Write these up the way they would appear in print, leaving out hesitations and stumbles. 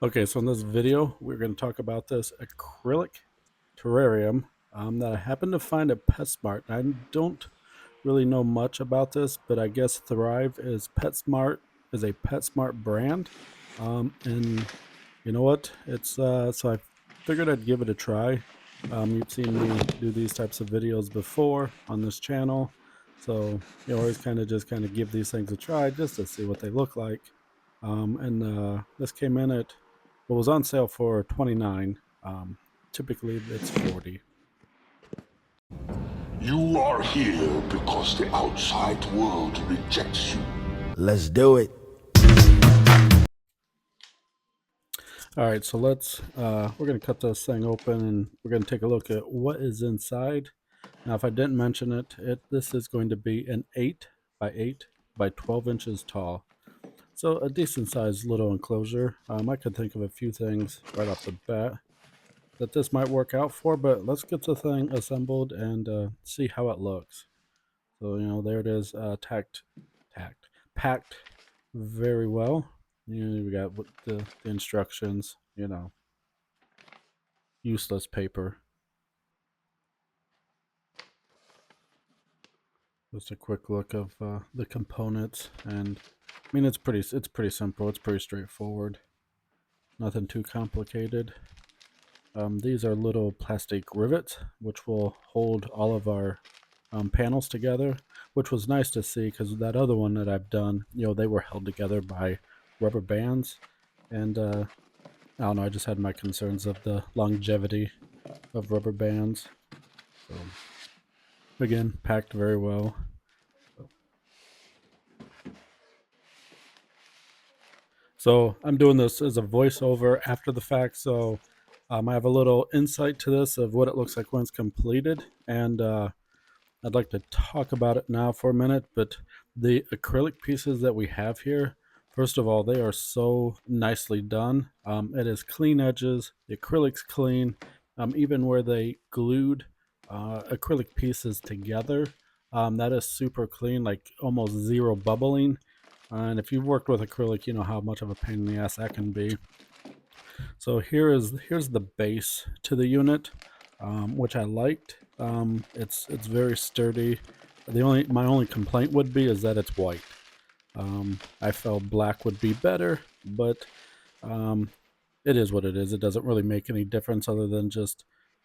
Okay, so in this video, we're going to talk about this acrylic terrarium that I happened to find at Petsmart. I don't really know much about this, but I guess Thrive is Petsmart is a Petsmart brand, and you know what? It's so I figured I'd give it a try. You've seen me do these types of videos before on this channel, so you always kind of give these things a try just to see what they look like. And this came in at what was on sale for 29. Typically it's 40. You are here because the outside world rejects you. Let's do it. All right, so we're gonna cut this thing open and we're gonna take a look at what is inside. Now, if I didn't mention it, this is going to be an 8 by 8 by 12 inches tall. So a decent sized little enclosure. I could think of a few things right off the bat that this might work out for, but let's get the thing assembled and see how it looks. So, there it is, packed very well. We got the instructions, useless paper. Just a quick look of the components, and I mean it's pretty simple. It's pretty straightforward. Nothing too complicated. These are little plastic rivets which will hold all of our panels together, which was nice to see because that other one that I've done, they were held together by rubber bands, and I don't know. I just had my concerns of the longevity of rubber bands. So again, packed very well. So I'm doing this as a voiceover after the fact, so I have a little insight to this of what it looks like when it's completed, and I'd like to talk about it now for a minute. But the acrylic pieces that we have here, first of all, they are so nicely done. It is clean edges, the acrylic's clean, even where they glued acrylic pieces together. That is super clean, like almost zero bubbling. And if you've worked with acrylic, you know how much of a pain in the ass that can be. So here's the base to the unit, which I liked. It's very sturdy. My only complaint would be is that it's white. I felt black would be better, but um, it is what it is. It doesn't really make any difference other than just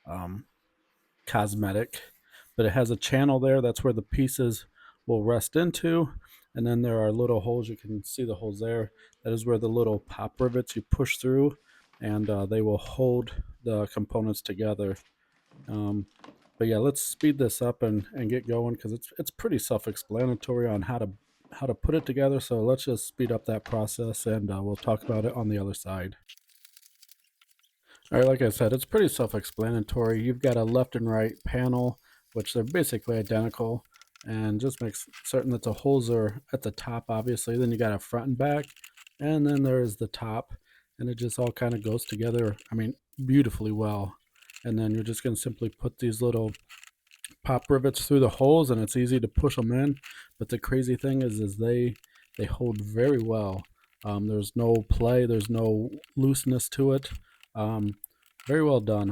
um, cosmetic. But it has a channel there. That's where the pieces will rest into. And then there are little holes. You can see the holes there. That is where the little pop rivets you push through, and they will hold the components together. But yeah, let's speed this up and get going because it's pretty self-explanatory on how to put it together. So let's just speed up that process, and we'll talk about it on the other side. All right, like I said, it's pretty self-explanatory. You've got a left and right panel, which they're basically identical, and just makes certain that the holes are at the top, obviously. Then you got a front and back, and then there's the top, and it just all kind of goes together, I mean, beautifully well. And then you're just going to simply put these little pop rivets through the holes, and it's easy to push them in. But the crazy thing is they hold very well. There's no play, there's no looseness to it. Um, very well done.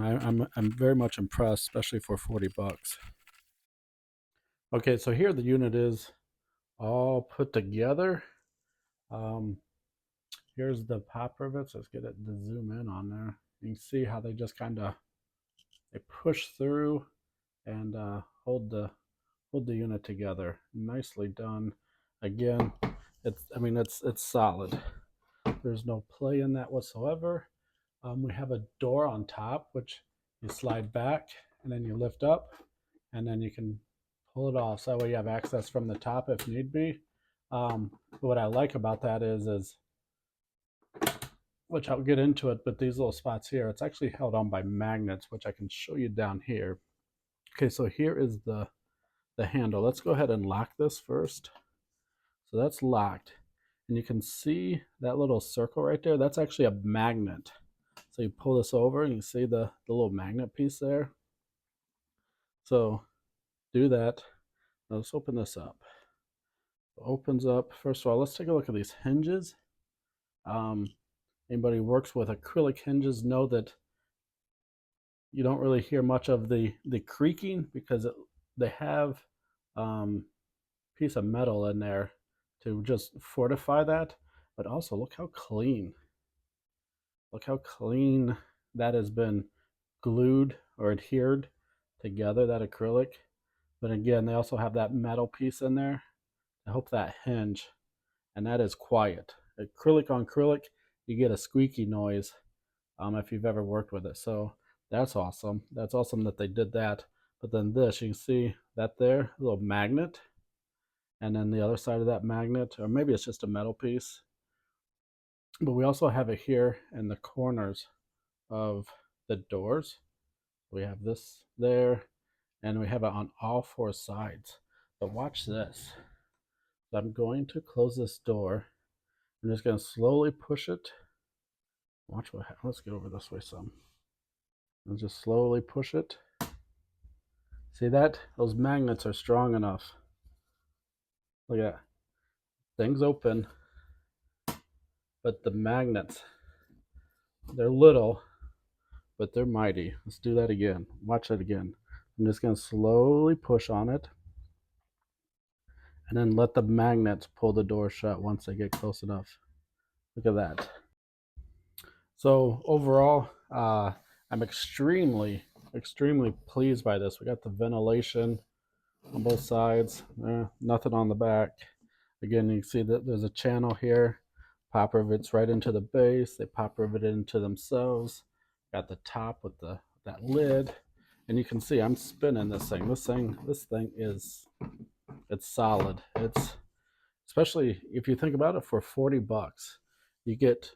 I'm very much impressed, especially for 40 bucks. Okay, so here the unit is all put together. Um, Here's the pop rivets. Let's get it to zoom in on there. You can see how they just kind of they push through and hold the unit together. Nicely done. Again, it's solid. There's no play in that whatsoever. We have a door on top, which you slide back and then you lift up, and then you can pull it off. So that way you have access from the top if need be. But what I like about that is which I'll get into it, but these little spots here, it's actually held on by magnets, which I can show you down here. Okay, so here is the handle. Let's go ahead and lock this first. So that's locked. And you can see that little circle right there. That's actually a magnet. So you pull this over and you see the little magnet piece there. So do that. Now let's open this up. It opens up. First of all, let's take a look at these hinges. Um, Anybody who works with acrylic hinges know that you don't really hear much of the creaking because they have um, piece of metal in there to just fortify that. But also look how clean that has been glued or adhered together, that acrylic. But again, they also have that metal piece in there to help that hinge, and that is quiet. Acrylic on acrylic, you get a squeaky noise if you've ever worked with it. So that's awesome. That's awesome that they did that. But then this, you can see that there, a little magnet, and then the other side of that magnet, or maybe it's just a metal piece. But we also have it here in the corners of the doors. We have this there, and we have it on all four sides. But watch this. So I'm going to close this door. I'm just going to slowly push it. Watch what happens. Let's get over this way some. And just slowly push it. See that? Those magnets are strong enough. Look at that. Things open, but the magnets, they're little, but they're mighty. Let's do that again. Watch it again. I'm just going to slowly push on it and then let the magnets pull the door shut once they get close enough. Look at that. So overall, I'm extremely pleased by this. We got the ventilation on both sides, nothing on the back. Again, you can see that there's a channel here. Pop rivets right into the base. They pop rivet into themselves. Got the top with that lid, and you can see I'm spinning this thing. This thing is, it's solid. It's, especially if you think about it, for 40 bucks, you get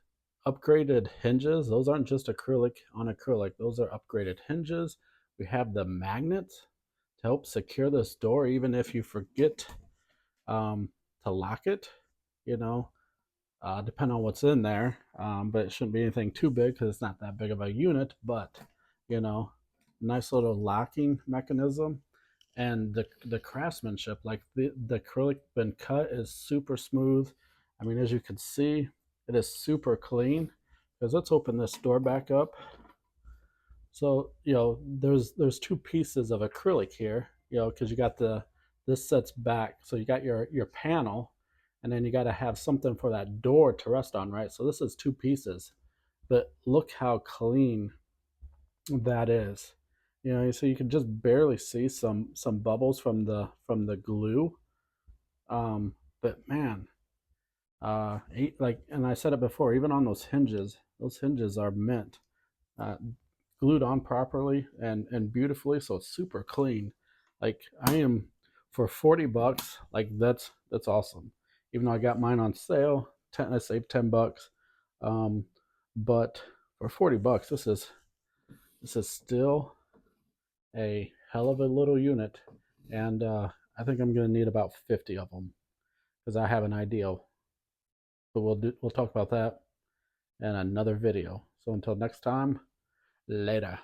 upgraded hinges. Those aren't just acrylic on acrylic. Those are upgraded hinges. We have the magnets to help secure this door, even if you forget to lock it, you know, depending on what's in there. But it shouldn't be anything too big because it's not that big of a unit. But, you know, nice little locking mechanism. And the craftsmanship, like the acrylic been cut, is super smooth. I mean, as you can see, it is super clean. Because let's open this door back up. So, you know, there's two pieces of acrylic here, you know, because you got this sets back. So you got your panel, and then you got to have something for that door to rest on, right? So this is two pieces. But look how clean that is. You know, so you can just barely see some bubbles from the glue. But man, like, and I said it before, even on those hinges are mint, uh, glued on properly and beautifully, so it's super clean. Like, I am, for 40 bucks, like that's awesome. Even though I got mine on sale, I saved 10 bucks. Um, but for 40 bucks, this is still a hell of a little unit, and I think I'm going to need about 50 of them because I have an idea. But we'll talk about that in another video. So until next time, later.